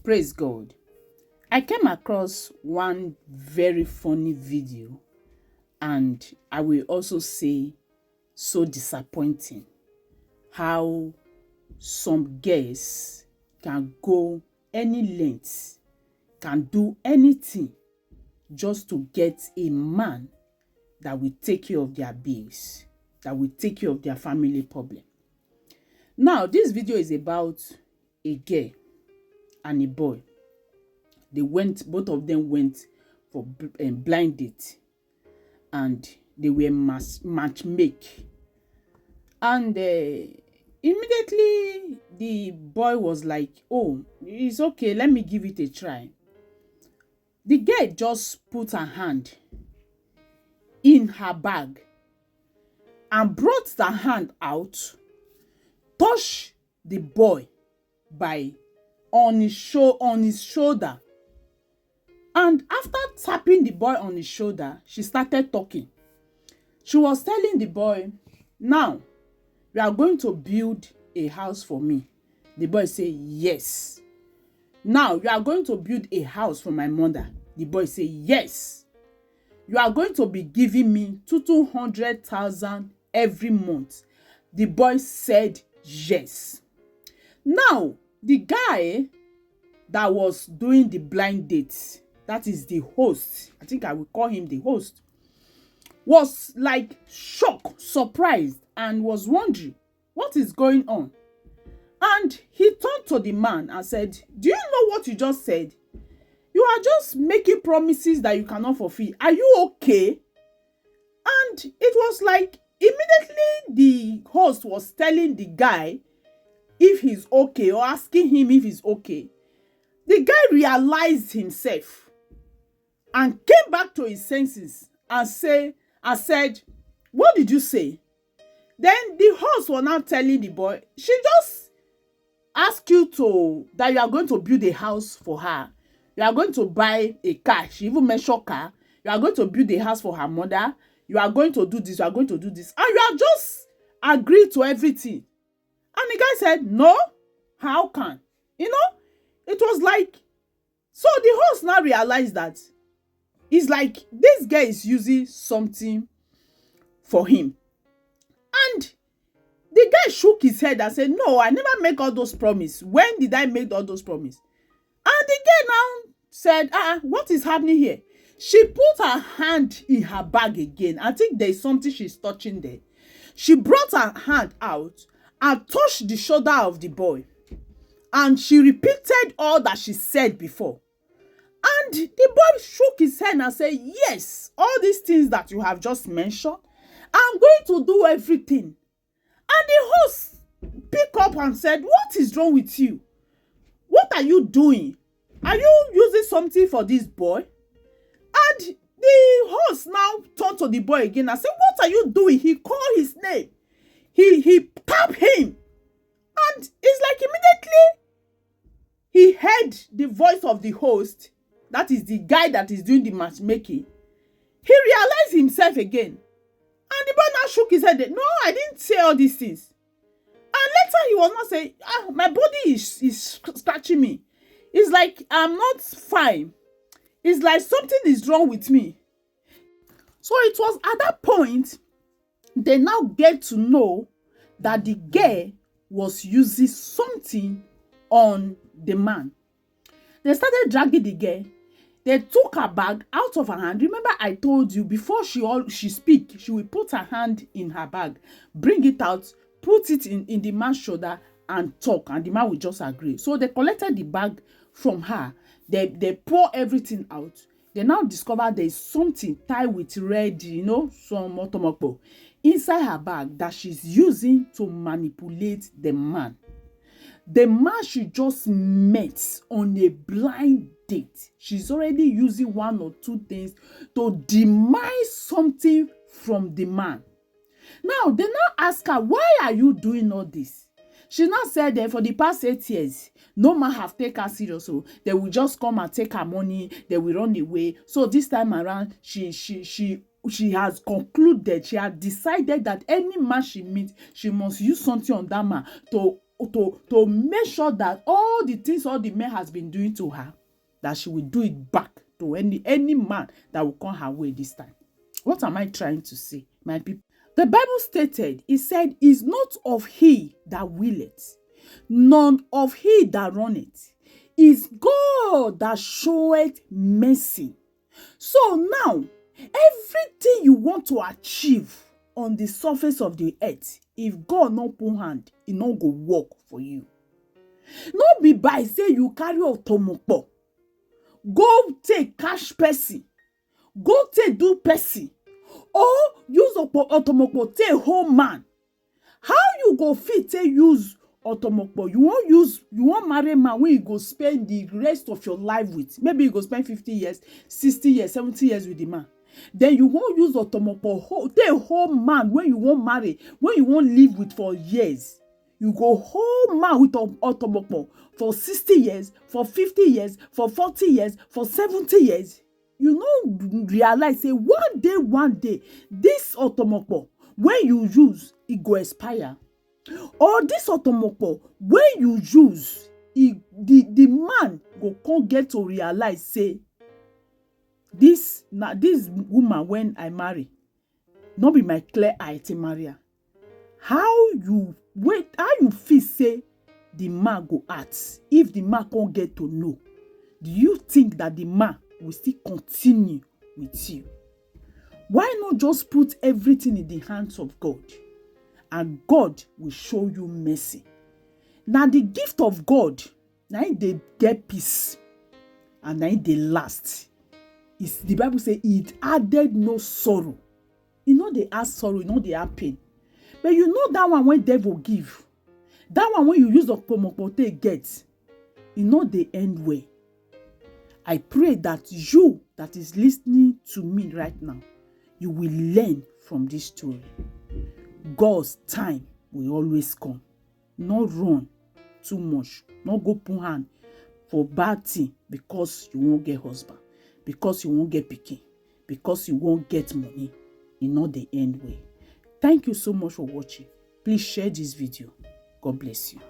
Praise God. I came across one very funny video, and I will also say so disappointing how some girls can go any length, can do anything just to get a man that will take care of their bills, that will take care of their family problem. Now, this video is about a girl and a boy. Both of them went for blind date, and they were matchmake. And immediately the boy was like, "Oh, it's okay, let me give it a try." The girl just put her hand in her bag and brought the hand out, touched the boy on his shoulder. And after tapping the boy on his shoulder, she started talking. She was telling the boy, "Now, you are going to build a house for me." The boy said, "Yes." "Now, you are going to build a house for my mother." The boy said, "Yes." "You are going to be giving me 200,000 every month." The boy said, "Yes." Now, the guy that was doing the blind date, that is the host, I think I will call him the host, was like shocked, surprised, and was wondering what is going on. And he turned to the man and said, "Do you know what you just said? You are just making promises that you cannot fulfill. Are you okay?" And it was like immediately the host was telling the guy if he's okay, or asking him if he's okay. The guy realized himself and came back to his senses and said, "What did you say?" Then the host was now telling the boy, "She just asked you that you are going to build a house for her. You are going to buy a car." She even mentioned car. "You are going to build a house for her mother. You are going to do this. You are going to do this. And you are just agreed to everything." And the guy said, "No, how can?" It was like, so the host now realized that it's like this guy is using something for him. And the guy shook his head and said, "No, I never make all those promises. When did I make all those promises?" And the girl now said, "What is happening here?" She put her hand in her bag again. I think there is something she's touching there. She brought her hand out and touched the shoulder of the boy. And she repeated all that she said before. And the boy shook his head and said, "Yes, all these things that you have just mentioned, I'm going to do everything." And the host picked up and said, "What is wrong with you? What are you doing? Are you using something for this boy?" And the host now turned to the boy again and said, "What are you doing?" He called his name. He tapped him. And it's like immediately he heard the voice of the host, that is the guy that is doing the matchmaking. He realized himself again. And the boy now shook his head. "No, I didn't say all these things." And later he was not saying, "My body is scratching me. It's like I'm not fine. It's like something is wrong with me." So it was at that point they now get to know that the girl was using something on the man. They started dragging the girl. They took her bag out of her hand. Remember, I told you before she speak, she will put her hand in her bag, bring it out, put it in the man's shoulder and talk, and the man will just agree. So they collected the bag from her. They pour everything out. They now discover there is something tied with red, some motomoko inside her bag that she's using to manipulate the man. The man she just met on a blind date, she's already using one or two things to demand something from the man. Now, they now ask her, "Why are you doing all this?" She now said that for the past 8 years, no man have taken her serious. So they will just come and take her money. They will run away. So this time around, she has concluded, she has decided that any man she meets, she must use something on that man to to make sure that all the things all the men has been doing to her, that she will do it back to any man that will come her way this time. What am I trying to say, my people? The Bible stated, it said, is not of he that willeth, none of he that runneth, is God that showeth mercy. So now, everything you want to achieve on the surface of the earth, if God no put hand, it no go work for you. No be by say you carry otomokpo, go take cash person, go take do person, or use otomokpo take home man. How you go fit take use otomokpo? You won't marry man when you go spend the rest of your life with. Maybe you go spend 50 years, 60 years, 70 years with the man. Then you won't use otomokpo take home man when you won't marry, when you won't live with for years. You go home man with otomokpo for 60 years, for 50 years, for 40 years, for 70 years. You know, realize say one day, this otomokpo when you use, it go expire. Or this otomokpo when you use, the man go come get to realize say, this woman when I marry, not be my clear eye to marry her. How you feel say the man go act if the man can't get to know? Do you think that the man will still continue with you? Why not just put everything in the hands of God, and God will show you mercy? Now the gift of God, now they get peace, and now they last. Is the Bible say it added no sorrow. You know they add sorrow, you know they add pain. But you know that one when devil give, that one when you use otomokpo get, you know they end way. I pray that you that is listening to me right now, you will learn from this story. God's time will always come. Not run too much. Not go put hand for bad thing because you won't get husband, because you won't get pikin, because you won't get money. You know the end way. Thank you so much for watching. Please share this video. God bless you.